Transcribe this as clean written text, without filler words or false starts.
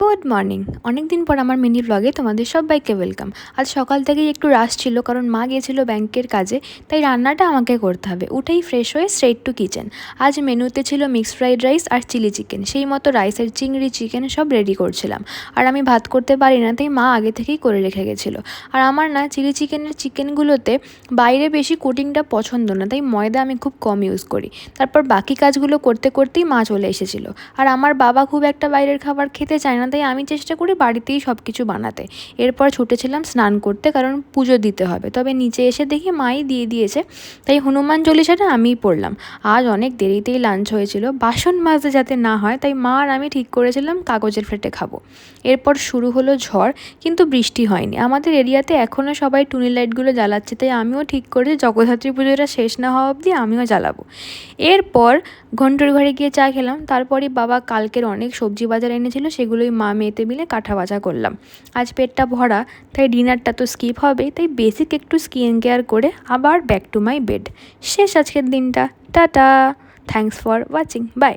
Good morning. অনেক দিন পর আমার মিনি ব্লগে তোমাদের সবাইকে ওয়েলকাম। আজ সকাল থেকেই একটু রাশ ছিল, কারণ মা গিয়েছিল ব্যাংকের কাজে, তাই রান্নাটা আমাকে করতে হবে। উঠেই ফ্রেশ হয়ে স্ট্রেট টু কিচেন। আজ মেনুতে ছিল মিক্সড ফ্রাইড রাইস আর চিলি চিকেন। সেই মতো রাইসের চিংড়ি চিকেন সব রেডি করছিলাম। আর আমি ভাত করতে পারি না, তাই মা আগে থেকেই করে রেখে গেছিলো। আর আমার না চিলি চিকেনগুলোতে বাইরে বেশি কোটিংটা পছন্দ না, তাই ময়দা আমি খুব কম ইউজ করি। তারপর বাকি কাজগুলো করতে করতেই মা চলে এসেছিলো। আর আমার বাবা খুব একটা বাইরের খাবার খেতে চায় না, তাই আমি চেষ্টা করি বাড়িতেই সব কিছু বানাতে। এরপর ছুটেছিলাম স্নান করতে, কারণ পুজো দিতে হবে। তবে নিচে এসে দেখি মাই দিয়ে দিয়েছে, তাই হনুমান চল্লিশাটা আমিই পড়লাম। আজ অনেক দেরিতেই লাঞ্চ হয়েছিল, বাসন মাজতে যাতে না হয়, তাই মা আর আমি ঠিক করেছিলাম কাগজের প্লেটে খাবো। এরপর শুরু হলো ঝড়, কিন্তু বৃষ্টি হয়নি। আমাদের এরিয়াতে এখনও সবাই টুনি লাইটগুলো জ্বালাচ্ছে, তাই আমিও ঠিক করে জগদ্ধাত্রী পুজোটা শেষ না হওয়া অবধি আমিও জ্বালাবো। এরপর ঘন্টুর ঘরে গিয়ে চা খেলাম। তারপরই বাবা কালকের অনেক সবজি বাজার এনেছিল, সেগুলোই মা মেয়েতে মিলে কাটা বাছা করলাম। আজ পেটটা ভরা, তাই ডিনারটা তো স্কিপ হবেই, তাই বেসিক একটু স্কিন কেয়ার করে আবার ব্যাক টু মাই বেড। শেষ আজকের দিনটা। Tata. Thanks for watching. By.